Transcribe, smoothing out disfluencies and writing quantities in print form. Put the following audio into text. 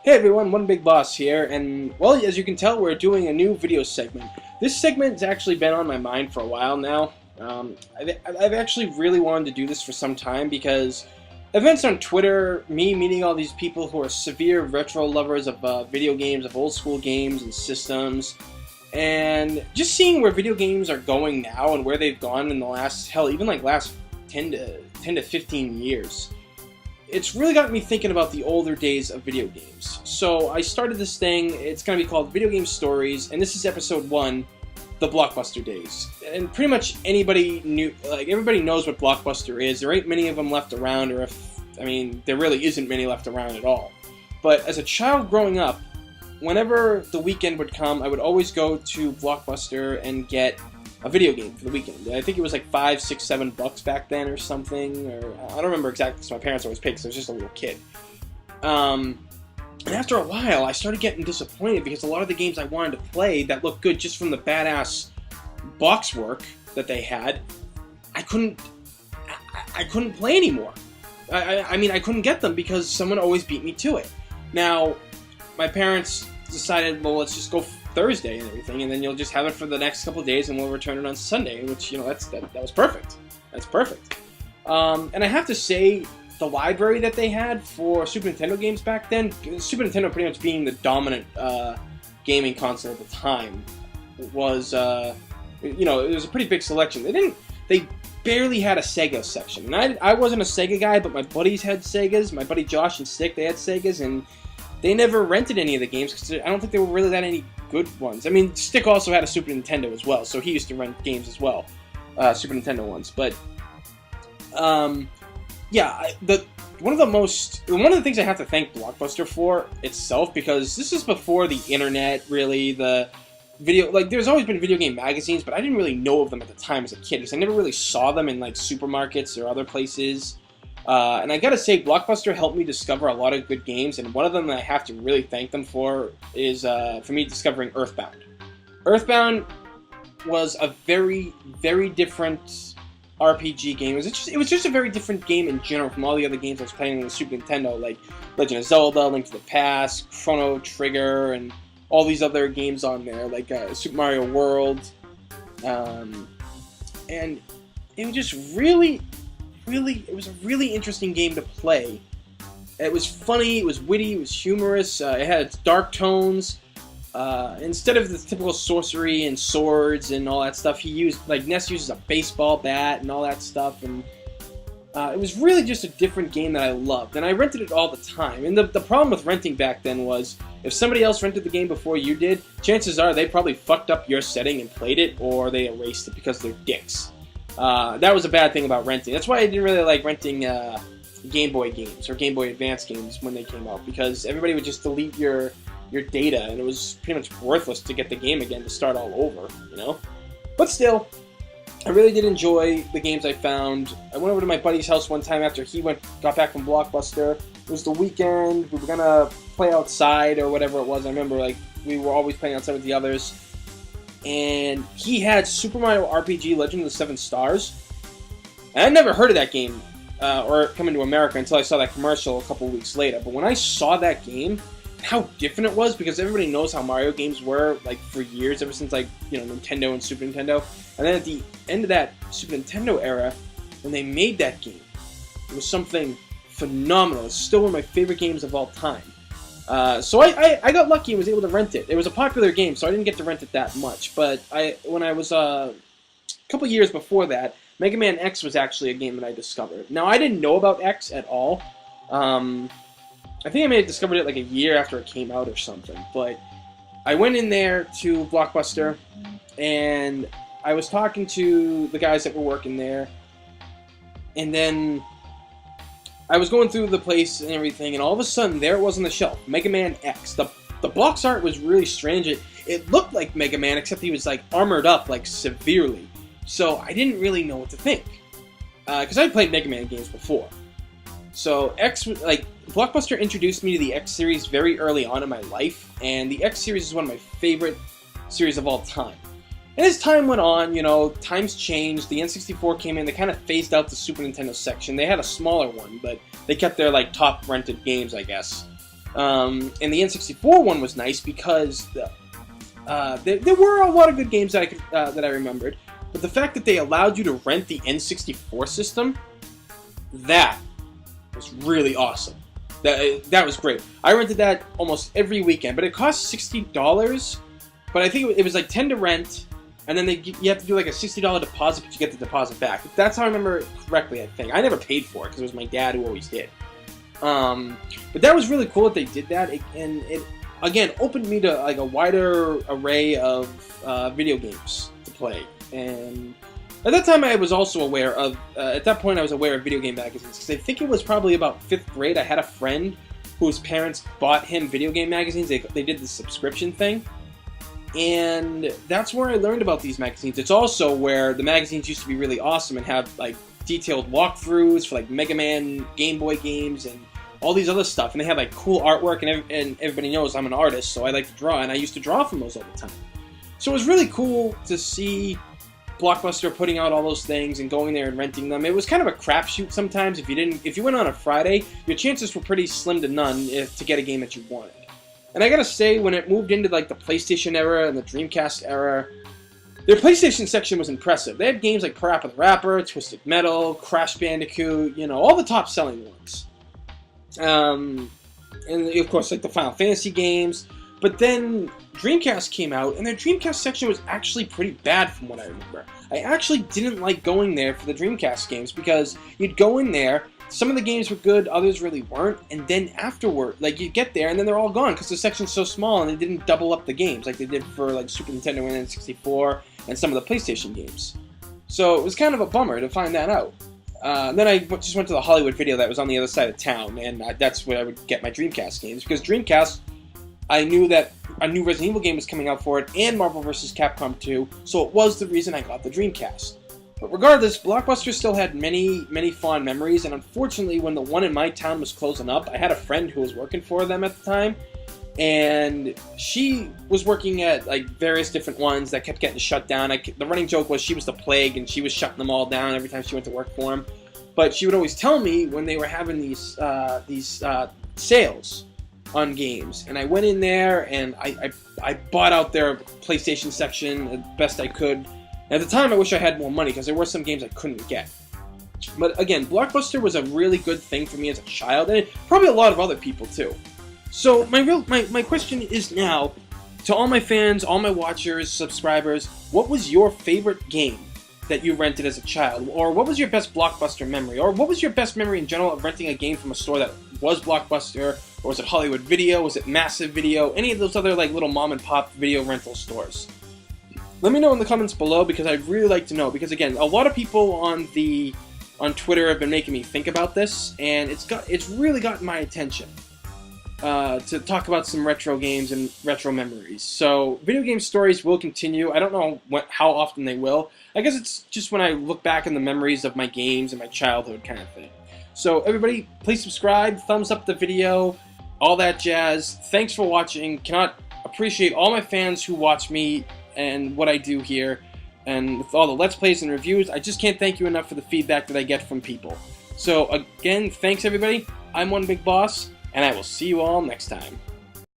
Hey everyone, One Big Boss here, and well, as you can tell, we're doing a new video segment. This segment's actually been on my mind for a while now. I've actually really wanted to do this for some time because events on Twitter, me meeting all these people who are severe retro lovers of video games, of old school games and systems, and just seeing where video games are going now and where they've gone in the last, hell, even like last 10 to 15 years. It's really got me thinking about the older days of video games. So I started this thing. It's going to be called Video Game Stories, and this is episode 1, the Blockbuster Days. And pretty much everybody knows what Blockbuster is. There ain't many of them left around, or there really isn't many left around at all. But as a child growing up, whenever the weekend would come, I would always go to Blockbuster and get a video game for the weekend. I think it was like $5, $6, $7 back then or something, or I don't remember exactly because my parents always paid because I was just a little kid. And after a while, I started getting disappointed because a lot of the games I wanted to play that looked good just from the badass box work that they had, I couldn't play anymore. I couldn't get them because someone always beat me to it. Now, my parents decided, well, let's just go Thursday and everything, and then you'll just have it for the next couple of days, and we'll return it on Sunday. Which, that was perfect. That's perfect. And I have to say, the library that they had for Super Nintendo games back then, Super Nintendo pretty much being the dominant gaming console at the time, was it was a pretty big selection. They barely had a Sega section, and I wasn't a Sega guy, but my buddies had Segas. My buddy Josh and Stick, they had Segas, and they never rented any of the games because I don't think they were really that any good ones. I mean, Stick also had a Super Nintendo as well, so he used to rent games as well, Super Nintendo ones. But one of the things I have to thank Blockbuster for itself, because this is before the internet, really. There's always been video game magazines, but I didn't really know of them at the time as a kid because I never really saw them in like supermarkets or other places. And I gotta say, Blockbuster helped me discover a lot of good games, and one of them that I have to really thank them for is for me discovering Earthbound. Earthbound was a very, very different RPG game. It was just a very different game in general from all the other games I was playing on the Super Nintendo, like Legend of Zelda, Link to the Past, Chrono Trigger, and all these other games on there, like Super Mario World. And it was just it was a really interesting game to play. It was funny, it was witty, it was humorous, it had its dark tones. Instead of the typical sorcery and swords and all that stuff, Ness uses a baseball bat and all that stuff, and it was really just a different game that I loved, and I rented it all the time. And the problem with renting back then was, if somebody else rented the game before you did, chances are they probably fucked up your setting and played it, or they erased it because they're dicks. That was a bad thing about renting. That's why I didn't really like renting Game Boy games or Game Boy Advance games when they came out, because everybody would just delete your data, and it was pretty much worthless to get the game again to start all over, But still, I really did enjoy the games I found. I went over to my buddy's house one time after he got back from Blockbuster. It was the weekend. We were gonna play outside or whatever it was. I remember we were always playing outside with the others. And he had Super Mario RPG Legend of the Seven Stars. And I'd never heard of that game or coming to America until I saw that commercial a couple weeks later. But when I saw that game, how different it was, because everybody knows how Mario games were for years, ever since Nintendo and Super Nintendo. And then at the end of that Super Nintendo era, when they made that game, it was something phenomenal. It's still one of my favorite games of all time. So I got lucky and was able to rent it. It was a popular game, so I didn't get to rent it that much. But when I was a couple years before that, Mega Man X was actually a game that I discovered. Now, I didn't know about X at all. I think I may have discovered it like a year after it came out or something. But I went in there to Blockbuster, and I was talking to the guys that were working there, and then I was going through the place and everything, and all of a sudden, there it was on the shelf, Mega Man X. The box art was really strange. It looked like Mega Man, except he was armored up severely. So I didn't really know what to think, because I played Mega Man games before. So Blockbuster introduced me to the X series very early on in my life, and the X series is one of my favorite series of all time. And as time went on, times changed. The N64 came in. They kind of phased out the Super Nintendo section. They had a smaller one, but they kept their top rented games, I guess. And the N64 one was nice because there were a lot of good games that I remembered, but the fact that they allowed you to rent the N64 system, that was really awesome. That was great. I rented that almost every weekend, but it cost $60. But I think it was like $10 to rent, and then you have to do like a $60 deposit, but you get the deposit back. That's how I remember it correctly, I think. I never paid for it because it was my dad who always did. But that was really cool that they did that, and it again opened me to like a wider array of video games to play. And at that time, I was also aware of. At that point, I was aware of video game magazines because I think it was probably about 5th grade. I had a friend whose parents bought him video game magazines. They did the subscription thing. And that's where I learned about these magazines. It's also where the magazines used to be really awesome and have like detailed walkthroughs for like Mega Man, Game Boy games, and all these other stuff. And they have like cool artwork, and everybody knows I'm an artist, so I like to draw, and I used to draw from those all the time. So it was really cool to see Blockbuster putting out all those things and going there and renting them. It was kind of a crapshoot sometimes. If you went on a Friday, your chances were pretty slim to none to get a game that you wanted. And I gotta say, when it moved into like the PlayStation era and the Dreamcast era, their PlayStation section was impressive. They had games like Parappa the Rapper, Twisted Metal, Crash Bandicoot, all the top-selling ones. And of course, like the Final Fantasy games. But then Dreamcast came out, and their Dreamcast section was actually pretty bad from what I remember. I actually didn't like going there for the Dreamcast games because you'd go in there, some of the games were good, others really weren't, and then afterward, like you get there and then they're all gone because the section's so small and they didn't double up the games like they did for like Super Nintendo and N64 and some of the PlayStation games. So it was kind of a bummer to find that out. Then I just went to the Hollywood Video that was on the other side of town, and that's where I would get my Dreamcast games because Dreamcast, I knew that a new Resident Evil game was coming out for it and Marvel vs. Capcom 2, so it was the reason I got the Dreamcast. But regardless, Blockbuster still had many, many fond memories, and unfortunately, when the one in my town was closing up, I had a friend who was working for them at the time, and she was working at like various different ones that kept getting shut down. The running joke was she was the plague, and she was shutting them all down every time she went to work for them. But she would always tell me when they were having these sales on games, and I went in there and I bought out their PlayStation section as best I could. At the time, I wish I had more money because there were some games I couldn't get. But again, Blockbuster was a really good thing for me as a child, and probably a lot of other people too. So my question is now, to all my fans, all my watchers, subscribers, what was your favorite game that you rented as a child? Or what was your best Blockbuster memory? Or what was your best memory in general of renting a game from a store that was Blockbuster? Or was it Hollywood Video? Was it Massive Video? Any of those other like little mom and pop video rental stores? Let me know in the comments below because I'd really like to know. Because again, a lot of people on Twitter have been making me think about this, and it's really gotten my attention to talk about some retro games and retro memories. So video game stories will continue. I don't know how often they will. I guess it's just when I look back on the memories of my games and my childhood kind of thing. So everybody, please subscribe, thumbs up the video, all that jazz. Thanks for watching. Cannot appreciate all my fans who watch me and what I do here, and with all the Let's Plays and reviews, I just can't thank you enough for the feedback that I get from people. So again, thanks everybody, I'm One Big Boss, and I will see you all next time.